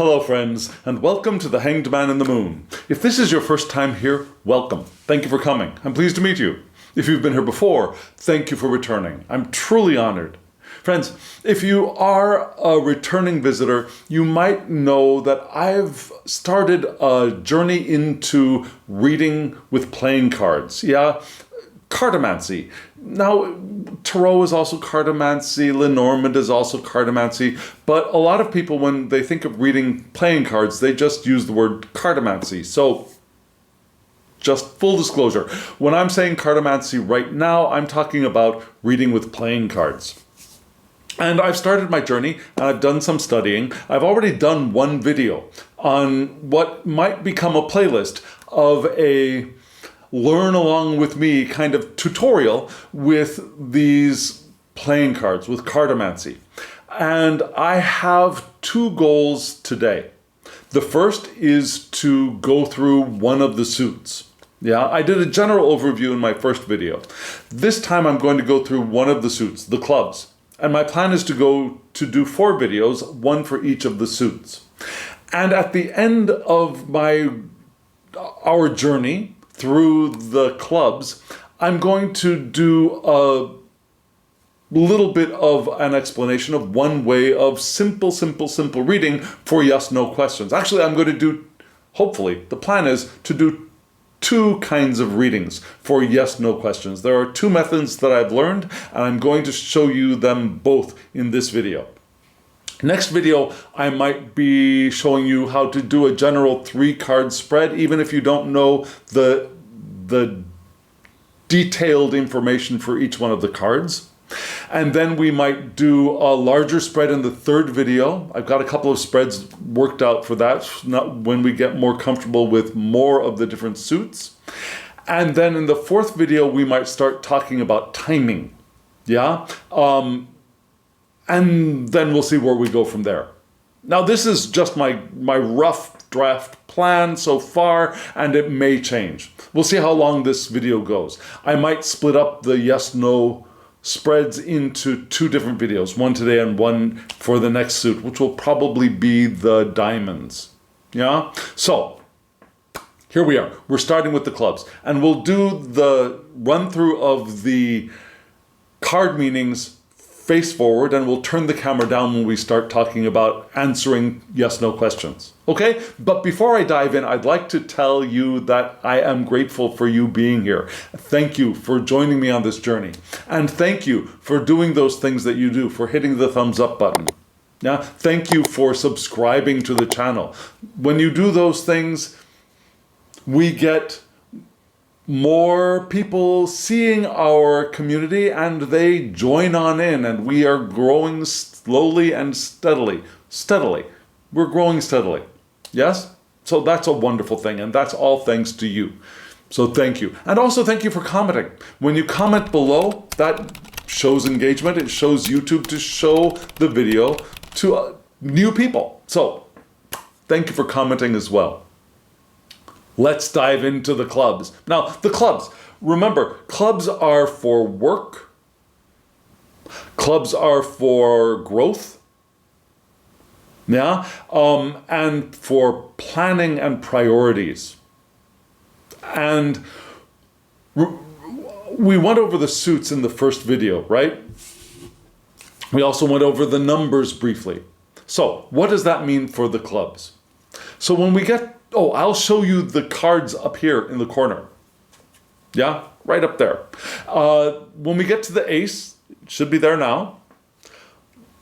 Hello friends, and welcome to The Hanged Man in the Moon. If this is your first time here, welcome. Thank you for coming. I'm pleased to meet you. If you've been here before, thank you for returning. I'm truly honored. Friends, if you are a returning visitor, you might know that I've started a journey into reading with playing cards. Yeah, cartomancy. Now, Tarot is also cartomancy, Lenormand is also cartomancy, but a lot of people, when they think of reading playing cards, they just use the word cartomancy. So, just full disclosure, when I'm saying cartomancy right now, I'm talking about reading with playing cards. And I've started my journey, and I've done some studying. I've already done one video on what might become a playlist of a learn along with me kind of tutorial with these playing cards, with cartomancy. And I have two goals today. The first is to go through one of the suits. Yeah, I did a general overview in my first video. This time I'm going to go through one of the suits, the clubs. And my plan is to do 4 videos, one for each of the suits. And at the end of our journey through the clubs, I'm going to do a little bit of an explanation of one way of simple reading for yes/no questions. Actually, I'm going to do, hopefully, the plan is to do 2 kinds of readings for yes/no questions. There are 2 methods that I've learned, and I'm going to show you them both in this video. Next video, I might be showing you how to do a general 3-card spread, even if you don't know the detailed information for each one of the cards. And then we might do a larger spread in the 3rd video. I've got a couple of spreads worked out for that, when we get more comfortable with more of the different suits. And then in the 4th video, we might start talking about timing. Yeah? And then we'll see where we go from there. Now, this is just my rough draft plan so far, and it may change. We'll see how long this video goes. I might split up the yes/no spreads into 2 different videos, one today and one for the next suit, which will probably be the diamonds. Yeah? So, here we are. We're starting with the clubs, and we'll do the run through of the card meanings face forward, and we'll turn the camera down when we start talking about answering yes/no questions. Okay? But before I dive in, I'd like to tell you that I am grateful for you being here. Thank you for joining me on this journey. And thank you for doing those things that you do, for hitting the thumbs up button. Yeah? Thank you for subscribing to the channel. When you do those things, we get more people seeing our community, and they join on in, and we are growing slowly and steadily. We're growing steadily. Yes? So that's a wonderful thing, and that's all thanks to you. So thank you. And also thank you for commenting. When you comment below, that shows engagement. It shows YouTube to show the video to new people. So thank you for commenting as well. Let's dive into the clubs. Now, the clubs. Remember, clubs are for work. Clubs are for growth. Yeah? And for planning and priorities. And we went over the suits in the first video, right? We also went over the numbers briefly. So, what does that mean for the clubs? So when we get I'll show you the cards up here in the corner. Yeah, right up there. When we get to the ace, it should be there now.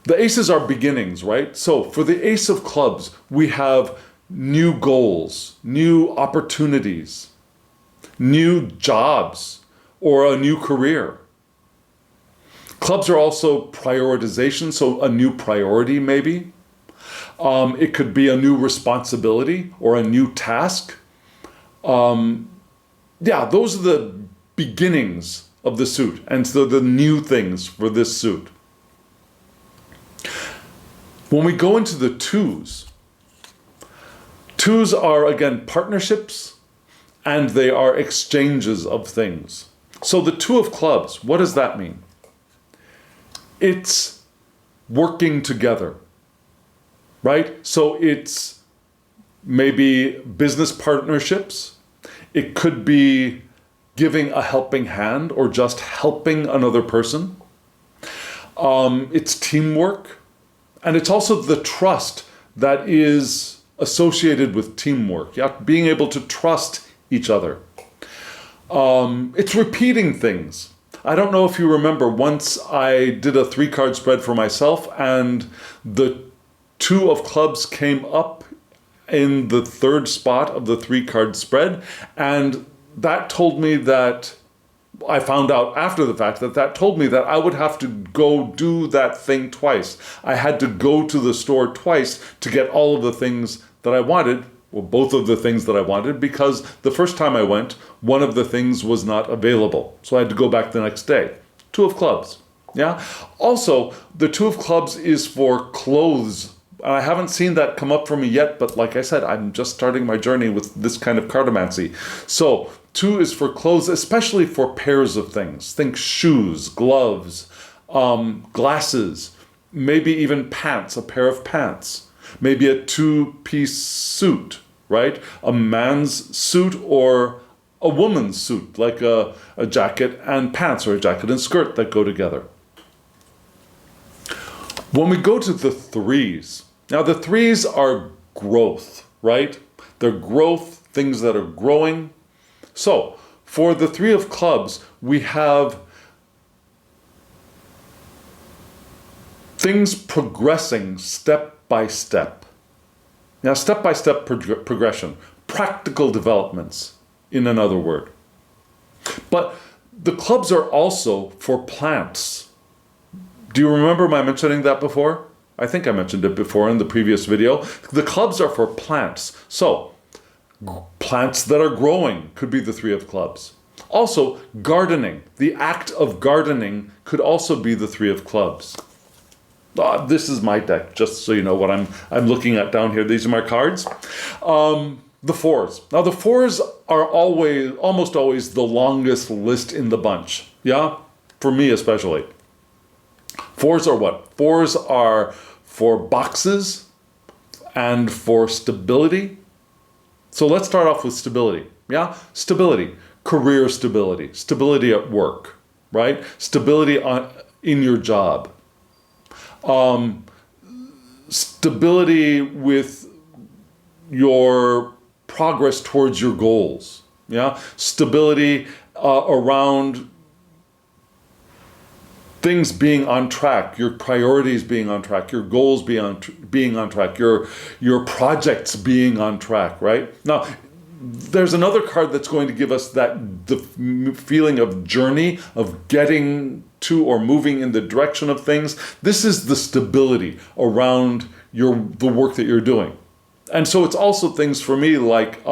The aces are beginnings, right? So for the ace of clubs, we have new goals, new opportunities, new jobs, or a new career. Clubs are also prioritization, so a new priority maybe. It could be a new responsibility or a new task. Yeah, those are the beginnings of the suit, and so the new things for this suit. When we go into the twos are, again, partnerships, and they are exchanges of things. So the 2 of clubs, what does that mean? It's working together. right? So it's maybe business partnerships. It could be giving a helping hand or just helping another person. It's teamwork. And it's also the trust that is associated with teamwork. Yeah, being able to trust each other. It's repeating things. I don't know if you remember, once I did a 3-card spread for myself and the 2 of clubs came up in the 3rd spot of the 3-card spread, and that told me that, I found out after the fact that told me that I would have to go do that thing twice. I had to go to the store twice to get all of the things that I wanted, or both of the things that I wanted, because the first time I went, one of the things was not available. So I had to go back the next day. 2 of clubs, yeah? Also, the 2 of clubs is for clothes. I haven't seen that come up for me yet, but like I said, I'm just starting my journey with this kind of cartomancy. So 2 is for clothes, especially for pairs of things. Think shoes, gloves, glasses, maybe even pants, a pair of pants. Maybe a 2-piece suit, right? A man's suit or a woman's suit, like a jacket and pants, or a jacket and skirt that go together. When we go to the 3s, now the 3s are growth, right? They're growth, things that are growing. So for the 3 of clubs, we have things progressing step by step. Now, step-by-step progression, practical developments, in another word. But the clubs are also for plants. Do you remember my mentioning that before? I think I mentioned it before in the previous video. The clubs are for plants. So, plants that are growing could be the 3 of clubs. Also, gardening. The act of gardening could also be the 3 of clubs. This is my deck, just so you know what I'm looking at down here. These are my cards. The 4s. Now the 4s are almost always the longest list in the bunch. Yeah? For me especially. 4s are what? 4s are for boxes and for stability. So let's start off with stability. Yeah? Stability. Career stability. Stability at work. Right? Stability in your job. Stability with your progress towards your goals. Yeah, stability around things being on track, your priorities being on track, your goals being on track, your projects being on track. Right now, there's another card that's going to give us the feeling of journey, of getting to or moving in the direction of things. This is the stability around the work that you're doing. And so it's also things for me like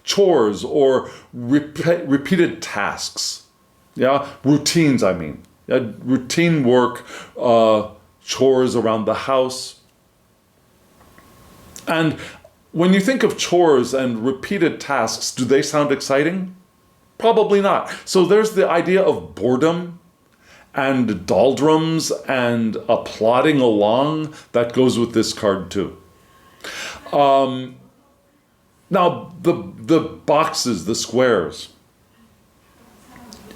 chores or repeated tasks. Yeah, routines, I mean. Routine work, chores around the house. And when you think of chores and repeated tasks, do they sound exciting? Probably not. So there's the idea of boredom and doldrums and a plodding along that goes with this card too. Now the boxes, the squares,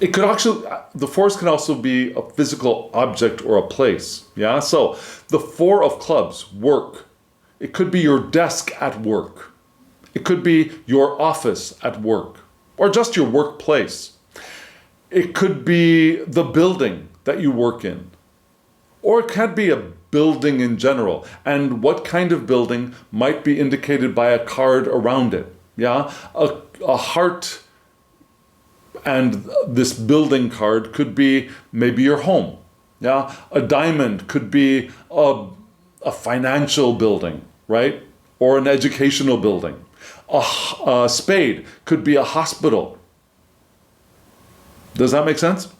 it could actually, the 4s can also be a physical object or a place. Yeah, so the 4 of clubs, work. It could be your desk at work. It could be your office at work, or just your workplace. It could be the building that you work in, or it can be a building in general. And what kind of building might be indicated by a card around it. Yeah, a heart and this building card could be maybe your home. Yeah, a diamond could be a financial building, right? Or an educational building. A spade could be a hospital. Does that make sense?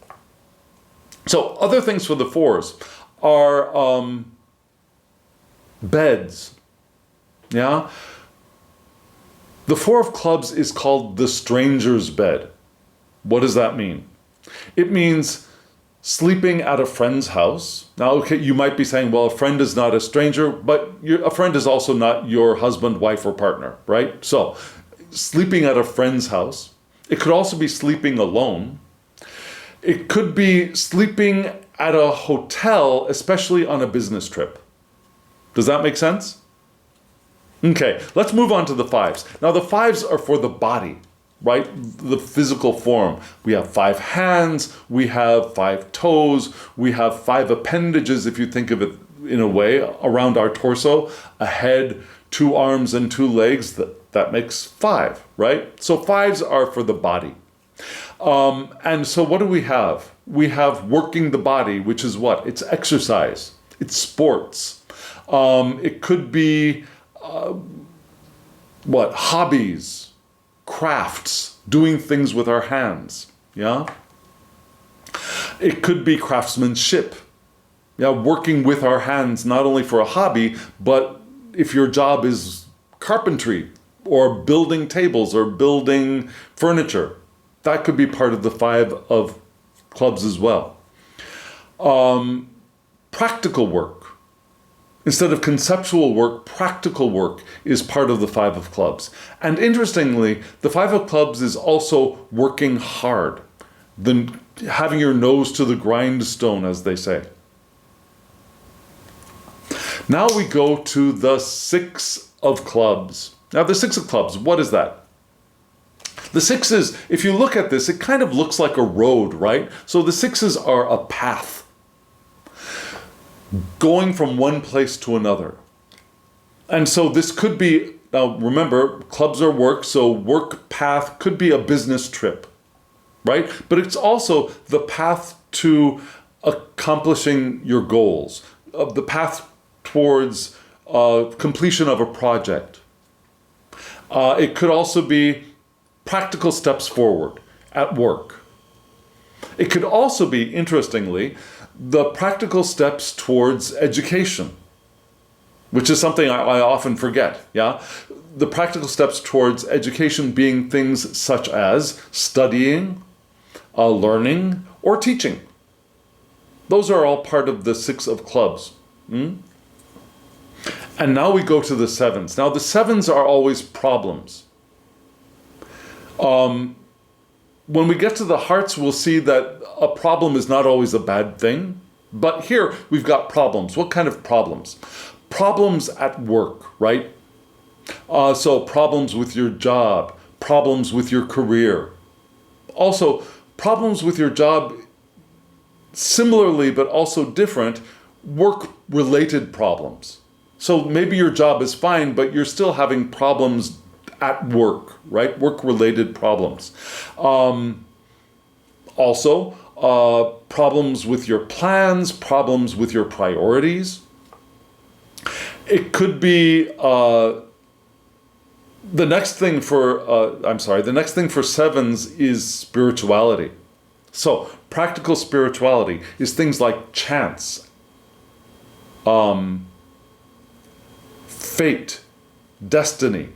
So other things for the 4s are beds. Yeah? The 4 of clubs is called the stranger's bed. What does that mean? It means sleeping at a friend's house. Now, okay, you might be saying, well, a friend is not a stranger, but a friend is also not your husband, wife, or partner, right? So, sleeping at a friend's house. It could also be sleeping alone. It could be sleeping at a hotel, especially on a business trip. Does that make sense? Okay, let's move on to the fives. Now, the fives are for the body, right? The physical form. We have 5 hands, we have 5 toes, we have 5 appendages, if you think of it in a way, around our torso, a head, 2 arms, and 2 legs. That makes 5, right? So fives are for the body. And so what do we have? We have working the body, which is what? It's exercise, it's sports. It could be, hobbies, crafts, doing things with our hands, yeah? It could be craftsmanship, yeah, working with our hands, not only for a hobby, but if your job is carpentry or building tables or building furniture, that could be part of the 5 of clubs as well. Practical work. Instead of conceptual work, practical work is part of the 5 of clubs. And interestingly, the 5 of clubs is also working hard, having your nose to the grindstone, as they say. Now we go to the 6 of clubs. Now the 6 of clubs, what is that? The 6s, if you look at this, it kind of looks like a road, right? So the 6s are a path, going from one place to another. And so this could be, now remember, clubs are work, so work path could be a business trip, right? But it's also the path to accomplishing your goals, the path towards completion of a project. It could also be practical steps forward at work. It could also be, interestingly, the practical steps towards education, which is something I often forget, yeah? The practical steps towards education being things such as studying, learning, or teaching. Those are all part of the 6 of clubs. And now we go to the 7s. Now the 7s are always problems. When we get to the hearts, we'll see that a problem is not always a bad thing. But here we've got problems. What kind of problems? Problems at work, right? So problems with your job, problems with your career. Also, problems with your job, similarly but also different, work-related problems. So maybe your job is fine, but you're still having problems at work, right? Work-related problems. Also, problems with your plans, problems with your priorities. It could be the next thing for 7s is spirituality. So practical spirituality is things like chance, fate, destiny.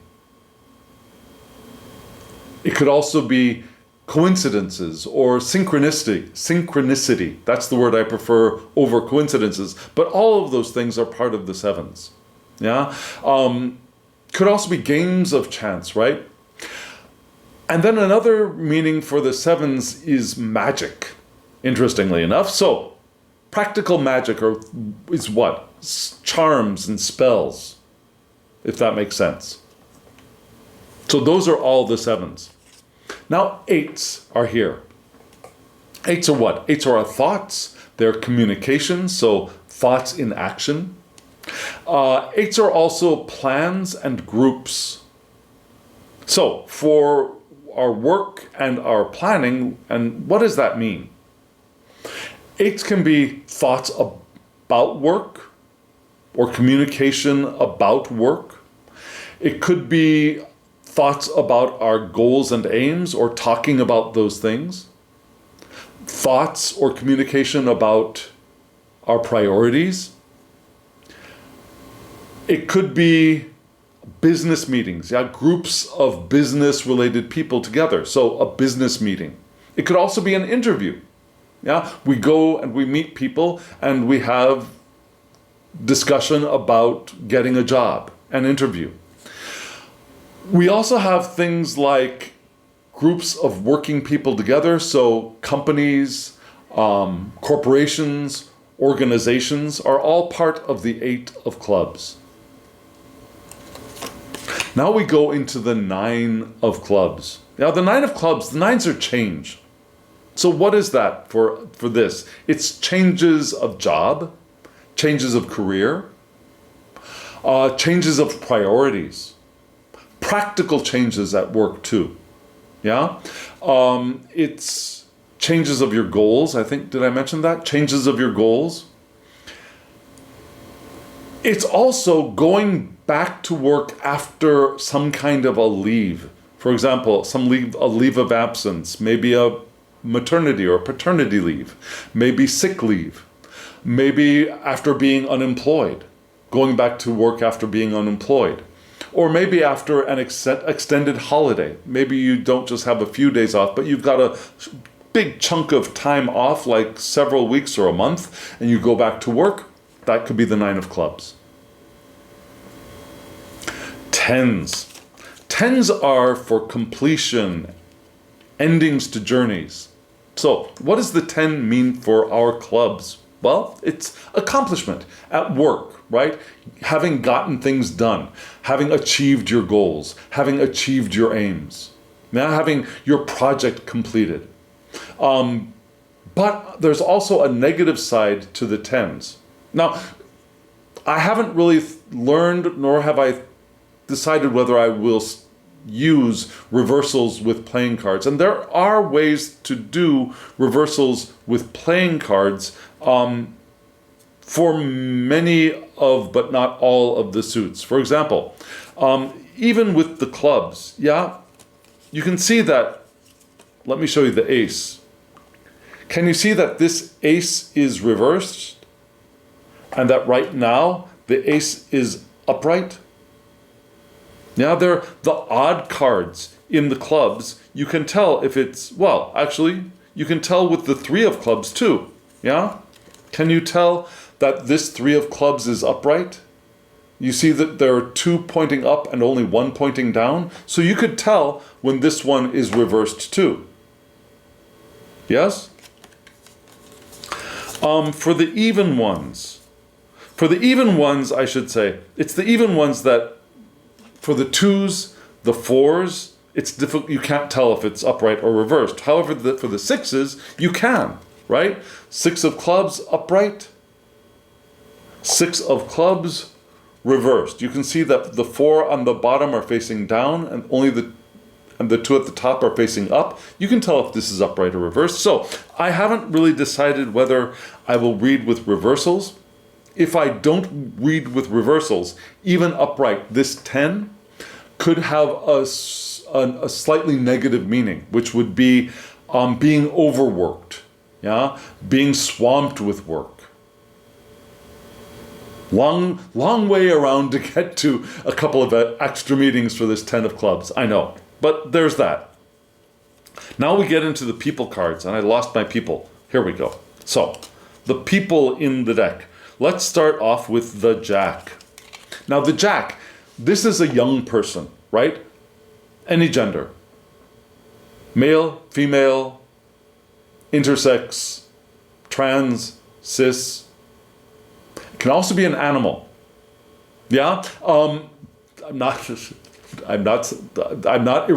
It could also be coincidences or synchronicity. That's the word I prefer over coincidences. But all of those things are part of the 7s. Yeah. Could also be games of chance, right? And then another meaning for the 7s is magic, interestingly enough. So practical magic is what? Charms and spells, if that makes sense. So those are all the 7s. Now 8s are here. 8s are what? 8s are our thoughts. They're communication, so thoughts in action. 8s are also plans and groups. So for our work and our planning, and what does that mean? 8s can be thoughts about work or communication about work. It could be thoughts about our goals and aims or talking about those things. Thoughts or communication about our priorities. It could be business meetings, yeah, groups of business-related people together. So a business meeting. It could also be an interview. Yeah, we go and we meet people and we have discussion about getting a job, an interview. We also have things like groups of working people together, so companies, corporations, organizations are all part of the 8 of clubs. Now we go into the 9 of clubs. Now the 9 of clubs, the 9s are change. So what is that for this? It's changes of job, changes of career, changes of priorities, practical changes at work too. Yeah? It's changes of your goals. I think, did I mention that? Changes of your goals. It's also going back to work after some kind of a leave. For example, a leave of absence, maybe a maternity or paternity leave, maybe sick leave, maybe after being unemployed, going back to work after being unemployed, or maybe after an extended holiday. Maybe you don't just have a few days off, but you've got a big chunk of time off, like several weeks or a month, and you go back to work. That could be the 9 of clubs. 10s. 10s are for completion, endings to journeys. So what does the 10 mean for our clubs? Well, it's accomplishment at work, right? Having gotten things done, having achieved your goals, having achieved your aims, now having your project completed. But there's also a negative side to the 10s. Now, I haven't really learned, nor have I decided whether I will use reversals with playing cards. And there are ways to do reversals with playing cards for many of, but not all of the suits. For example, even with the clubs, yeah, you can see that, let me show you the ace. Can you see that this ace is reversed? And that right now, the ace is upright? Now they're the odd cards in the clubs. You can tell if it's, well, actually, you can tell with the 3 of clubs too. Yeah? Can you tell that this 3 of clubs is upright? You see that there are 2 pointing up and only 1 pointing down. So you could tell when this one is reversed too. Yes? For the even ones. For the even ones, I should say, it's the even ones that for the 2s, the 4s, it's difficult. You can't tell if it's upright or reversed. However, for the 6s, you can, right? 6 of clubs upright, 6 of clubs reversed. You can see that the 4 on the bottom are facing down, and only the 2 at the top are facing up. You can tell if this is upright or reversed. So I haven't really decided whether I will read with reversals. If I don't read with reversals, even upright, this 10 could have a slightly negative meaning, which would be being overworked, yeah, being swamped with work. Long way around to get to a couple of extra meetings for this 10 of clubs, I know, but there's that. Now we get into the people cards, and I lost my people. Here we go. So, the people in the deck. Let's start off with the Jack. Now the Jack, this is a young person, right? Any gender. Male, female, intersex, trans, cis. It can also be an animal. Yeah? I'm not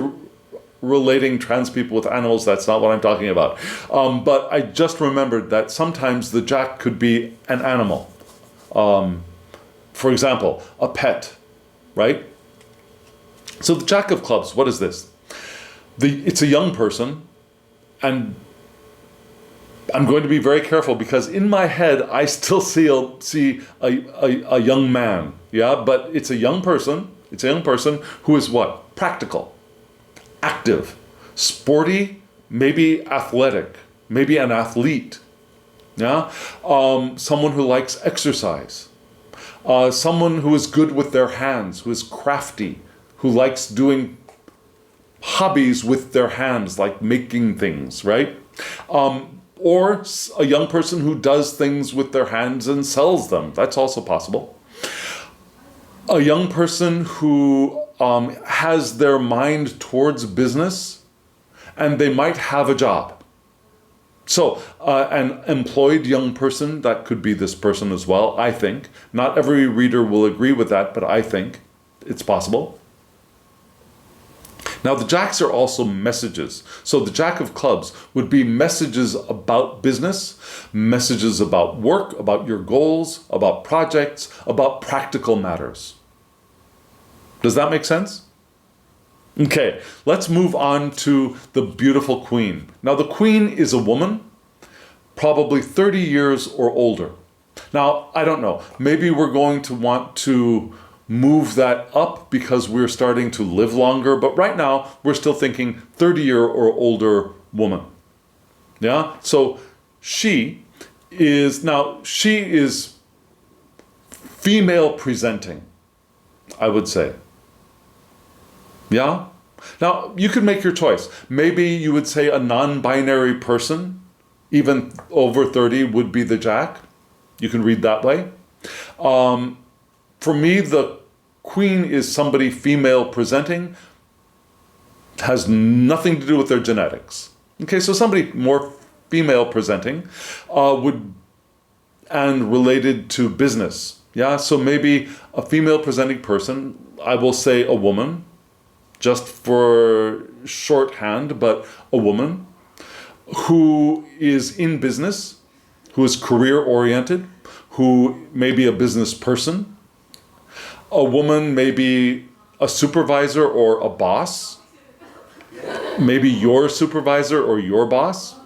relating trans people with animals. That's not what I'm talking about. But I just remembered that sometimes the Jack could be an animal. For example, a pet, right? So the Jack of clubs, what is this? It's a young person, and I'm going to be very careful because in my head I still see a young man. Yeah, but it's a young person. It's a young person who is what? Practical, active, sporty, maybe athletic, maybe an athlete. Yeah, someone who likes exercise, someone who is good with their hands, who is crafty, who likes doing hobbies with their hands, like making things, right? Or a young person who does things with their hands and sells them. That's also possible. A young person who has their mind towards business, and they might have a job. So an employed young person, that could be this person as well, I think. Not every reader will agree with that, but I think it's possible. Now, the jacks are also messages. So the Jack of Clubs would be messages about business, messages about work, about your goals, about projects, about practical matters. Does that make sense? Okay, let's move on to the beautiful Queen. Now, the Queen is a woman, probably 30 years or older. Now, I don't know. Maybe we're going to want to move that up because we're starting to live longer. But right now, we're still thinking 30-year or older woman. Yeah? So she is female presenting, I would say. Yeah? Now, you could make your choice. Maybe you would say a non-binary person, even over 30, would be the Jack. You can read that way. For me, the Queen is somebody female presenting, has nothing to do with their genetics. Okay, so somebody more female presenting and related to business. Yeah, so maybe a female presenting person, I will say a woman, just for shorthand, but a woman who is in business, who is career oriented, who may be a business person. A woman may be a supervisor or a boss. Maybe your supervisor or your boss.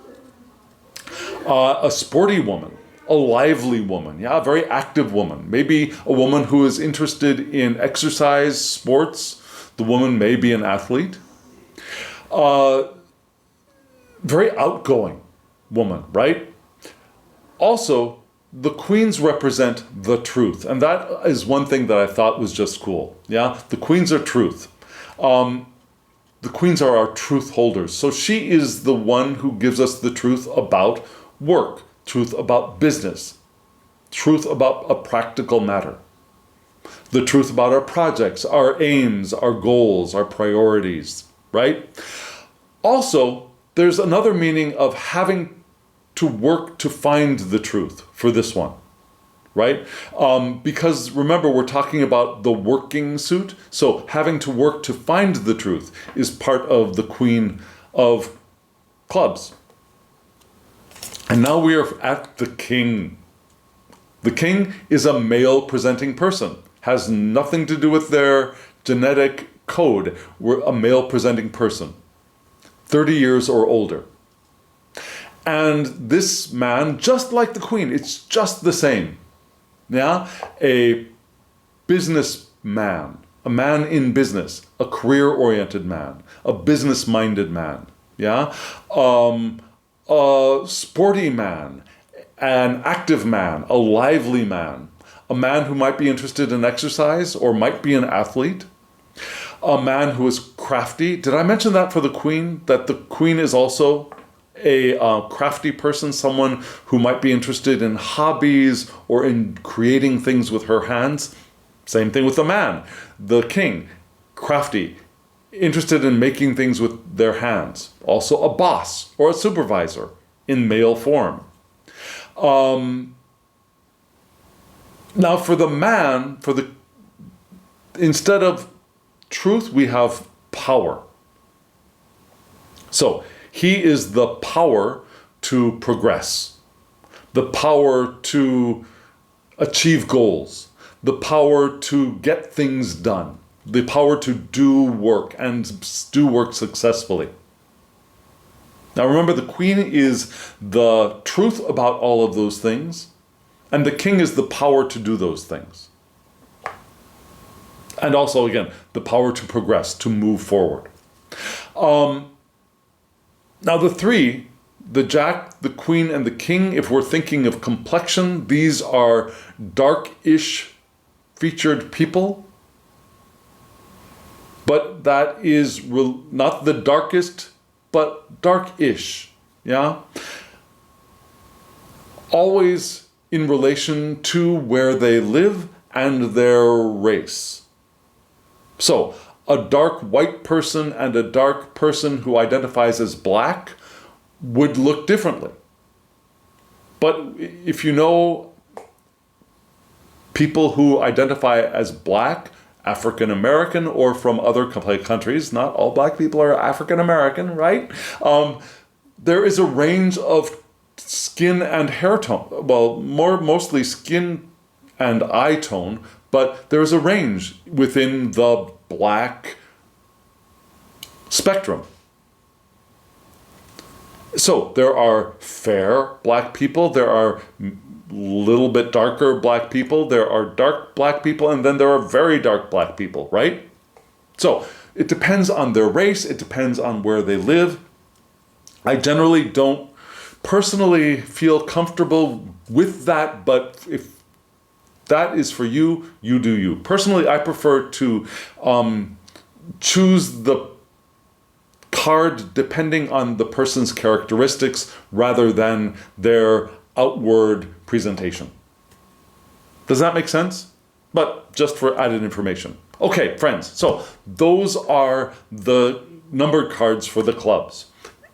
A sporty woman, a lively woman, yeah, a very active woman. Maybe a woman who is interested in exercise, sports. The woman may be an athlete. Very outgoing woman, right? Also, the queens represent the truth. And that is one thing that I thought was just cool. Yeah, the queens are truth. The queens are our truth holders. So she is the one who gives us the truth about work, truth about business, truth about a practical matter, the truth about our projects, our aims, our goals, our priorities, right? Also, there's another meaning of having to work to find the truth for this one, right? Because remember, we're talking about the working suit. So having to work to find the truth is part of the Queen of Clubs. And now we are at the King. The King is a male presenting person, has nothing to do with their genetic code. We're a male presenting person, 30 years or older. And this man, just like the Queen, it's just the same. Yeah? A businessman, a man in business, a career-oriented man, a business-minded man. Yeah? A sporty man, an active man, a lively man, a man who might be interested in exercise or might be an athlete, a man who is crafty. Did I mention that for the Queen? That the Queen is also a crafty person, someone who might be interested in hobbies or in creating things with her hands. Same thing with the man, the King, crafty, interested in making things with their hands. Also a boss or a supervisor in male form. Now for the man, instead of truth, we have power. So he is the power to progress, the power to achieve goals, the power to get things done, the power to do work and do work successfully. Now remember, the Queen is the truth about all of those things, and the King is the power to do those things. And also, again, the power to progress, to move forward. Now the three, the Jack, the Queen, and the King, if we're thinking of complexion, these are dark-ish featured people. But that is not the darkest, but dark-ish, yeah? always in relation to where they live and their race. So, a dark white person and a dark person who identifies as black would look differently. But if you know people who identify as black, African American, or from other countries, not all black people are African American, right? There is a range of skin and hair tone. Well, mostly skin and eye tone, but there's a range within the black spectrum. So there are fair black people, there are little bit darker black people, there are dark black people, and then there are very dark black people, right? So it depends on their race, it depends on where they live. I generally don't personally feel comfortable with that, but if that is for you, you do you. Personally, I prefer to choose the card depending on the person's characteristics rather than their outward presentation. Does that make sense? But just for added information. Okay, friends, so those are the numbered cards for the clubs.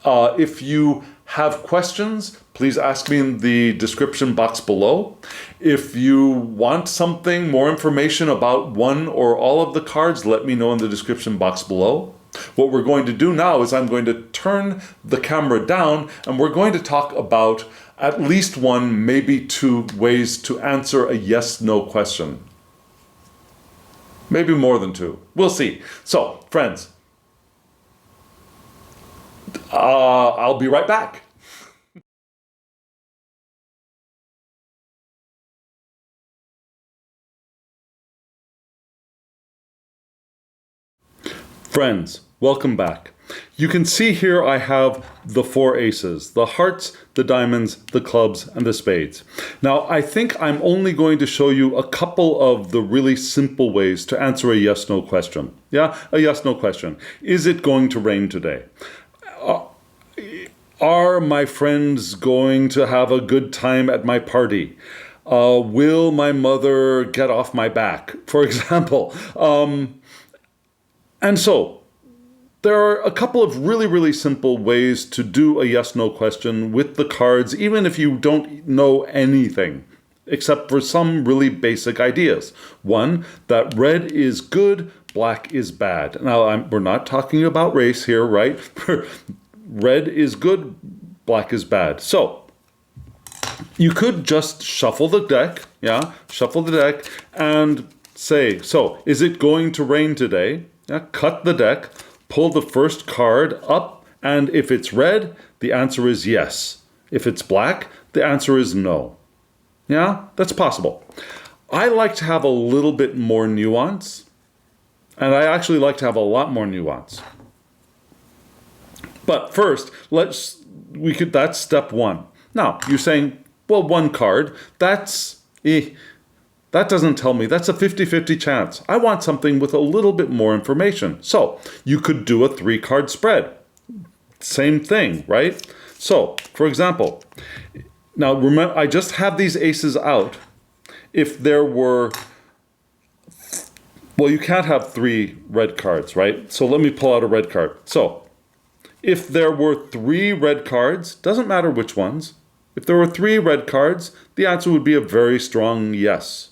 If you have questions, please ask me in the description box below. If you want something, more information about one or all of the cards, let me know in the description box below. What we're going to do now is I'm going to turn the camera down and we're going to talk about at least one, maybe two ways to answer a yes/no question. Maybe more than two. We'll see. So, friends, I'll be right back. Friends, welcome back. You can see here I have the four aces, the hearts, the diamonds, the clubs, and the spades. Now, I think I'm only going to show you a couple of the really simple ways to answer a yes/no question. Yeah, a yes/no question. Is it going to rain today? Are my friends going to have a good time at my party? Will my mother get off my back, for example? And so, there are a couple of really, really simple ways to do a yes/no question with the cards, even if you don't know anything, except for some really basic ideas. One, that red is good, black is bad. Now, we're not talking about race here, right? Red is good, black is bad. So, you could just shuffle the deck, shuffle the deck, and say, so, is it going to rain today? Yeah, cut the deck, pull the first card up, and if it's red, the answer is yes. If it's black, the answer is no. Yeah, that's possible. I like to have a little bit more nuance, and I actually like to have a lot more nuance. But first, that's step one. Now, you're saying, well, one card, that doesn't tell me. That's a 50-50 chance. I want something with a little bit more information. So you could do a 3-card spread. Same thing, right? So, for example, now remember, I just have these aces out. If there were, well, you can't have 3 red cards, right? So let me pull out a red card. So if there were 3 red cards, doesn't matter which ones, if there were 3 red cards, the answer would be a very strong yes.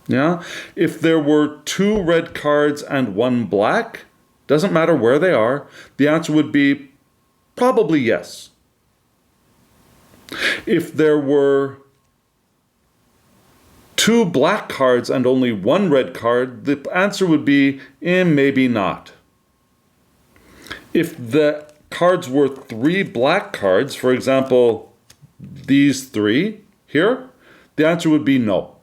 Yeah? If there were 2 red cards and 1 black, doesn't matter where they are, the answer would be probably yes. If there were 2 black cards and only 1 red card, the answer would be maybe not. If the cards were 3 black cards, for example, these 3 here, the answer would be no.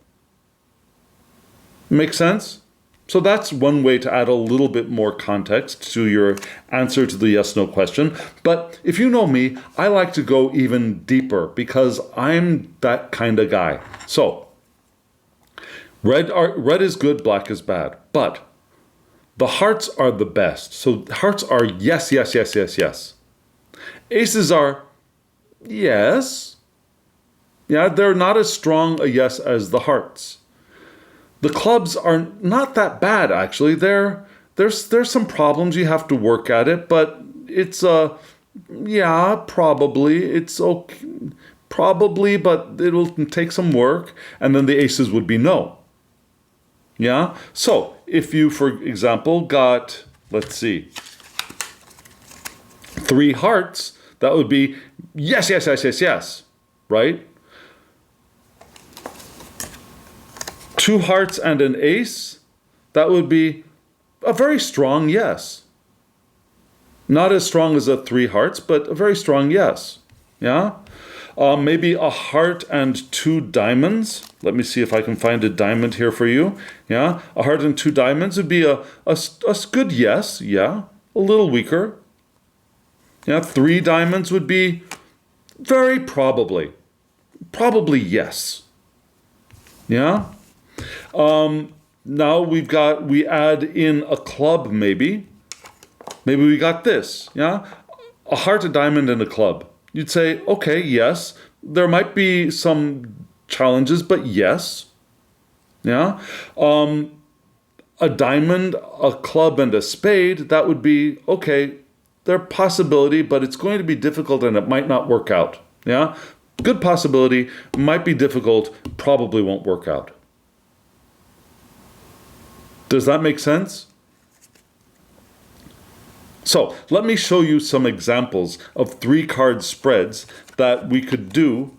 Make sense? So that's one way to add a little bit more context to your answer to the yes/no question. But if you know me, I like to go even deeper because I'm that kind of guy. So, red is good, black is bad. But the hearts are the best. So hearts are yes, yes, yes, yes, yes. Aces are yes, Yeah, they're not as strong a yes as the hearts. The clubs are not that bad, actually. There's some problems, you have to work at it, but it's yeah, probably. It's okay. Probably, but it'll take some work. And then the aces would be no. Yeah? So, if you, for example, got, let's see, 3 hearts, that would be yes, yes, yes, yes, yes, right? 2 hearts and an ace, that would be a very strong yes. Not as strong as a 3 hearts, but a very strong yes. Yeah? Maybe a heart and 2 diamonds. Let me see if I can find a diamond here for you. Yeah? A heart and 2 diamonds would be a good yes. Yeah? A little weaker. Yeah? 3 diamonds would be very probably. Probably yes. Yeah? Now we add in a club maybe. Maybe we got this, yeah? A heart, a diamond, and a club. You'd say, okay, yes. There might be some challenges, but yes. Yeah? A diamond, a club, and a spade, that would be, okay, they're a possibility, but it's going to be difficult and it might not work out. Yeah? Good possibility, might be difficult, probably won't work out. Does that make sense? So let me show you some examples of 3-card spreads that we could do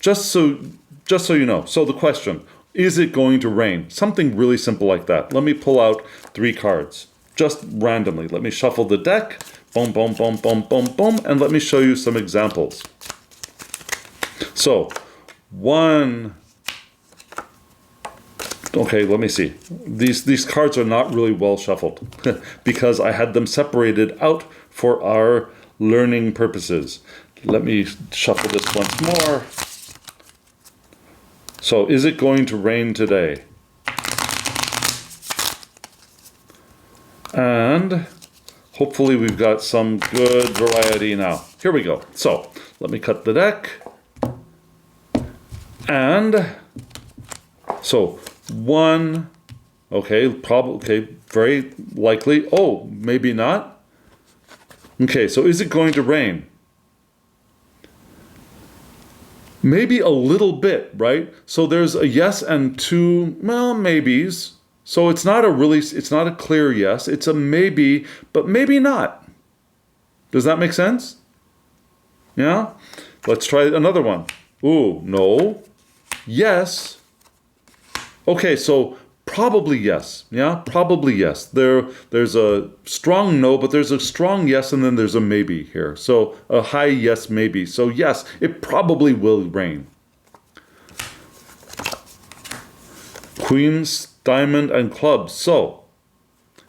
just so you know. So the question, is it going to rain? Something really simple like that. Let me pull out 3 cards, just randomly. Let me shuffle the deck, boom, boom, boom, boom, boom, boom, and let me show you some examples. So, 1... Okay, let me see. These cards are not really well shuffled because I had them separated out for our learning purposes. Let me shuffle this once more. So, is it going to rain today? And hopefully we've got some good variety now. Here we go. So, let me cut the deck. And so 1, okay, probably, okay, very likely. Oh, maybe not. Okay, so is it going to rain? Maybe a little bit, right? So there's a yes and 2, well, maybes. So it's not a clear yes. It's a maybe, but maybe not. Does that make sense? Yeah? Let's try another one. Ooh, no. Yes. Okay, so probably yes. Yeah, probably yes. There's a strong no, but there's a strong yes, and then there's a maybe here. So a high yes, maybe. So yes, it probably will rain. Queens, diamond, and clubs. So,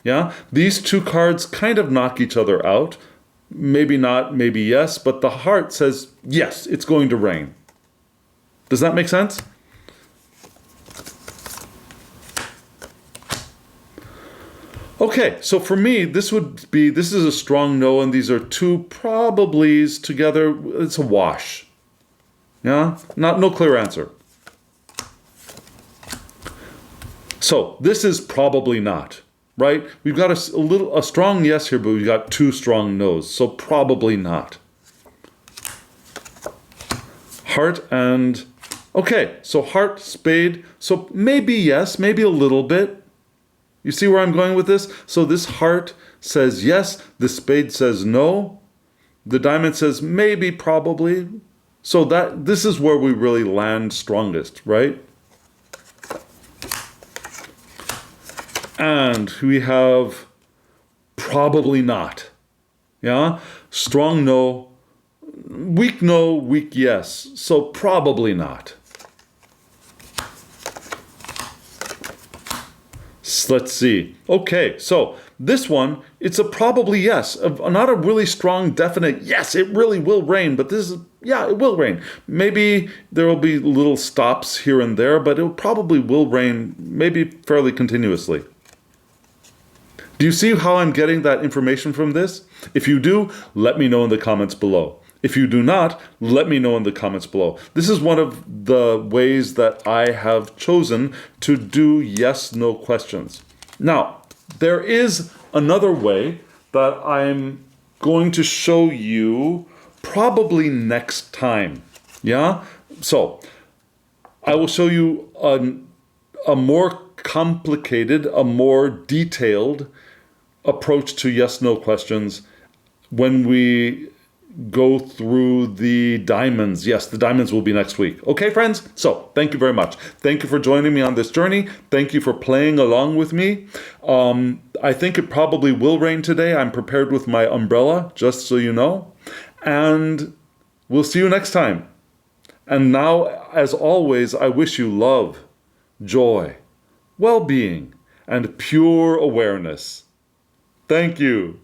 yeah, these 2 cards kind of knock each other out. Maybe not, maybe yes, but the heart says yes, it's going to rain. Does that make sense? Okay, so for me, this is a strong no, and these are 2 probablys together. It's a wash. Yeah? No clear answer. So this is probably not, right? We've got a strong yes here, but we've got 2 strong no's. So probably not. Heart and, okay, so heart, spade. So maybe yes, maybe a little bit. You see where I'm going with this? So this heart says yes, the spade says no, the diamond says maybe, probably. So this is where we really land strongest, right? And we have probably not. Yeah? Strong no, weak yes. So probably not. Let's see. Okay, so this one, it's a probably yes. Not a really strong, definite yes, it really will rain, but this is, yeah, it will rain. Maybe there will be little stops here and there, but it probably will rain, maybe fairly continuously. Do you see how I'm getting that information from this? If you do, let me know in the comments below. If you do not, let me know in the comments below. This is one of the ways that I have chosen to do yes/no questions. Now, there is another way that I'm going to show you probably next time. Yeah? So, I will show you a more complicated, a more detailed approach to yes/no questions when we go through the diamonds. Yes, the diamonds will be next week. Okay, friends? So, thank you very much. Thank you for joining me on this journey. Thank you for playing along with me. I think it probably will rain today. I'm prepared with my umbrella, just so you know. And we'll see you next time. And now, as always, I wish you love, joy, well-being, and pure awareness. Thank you.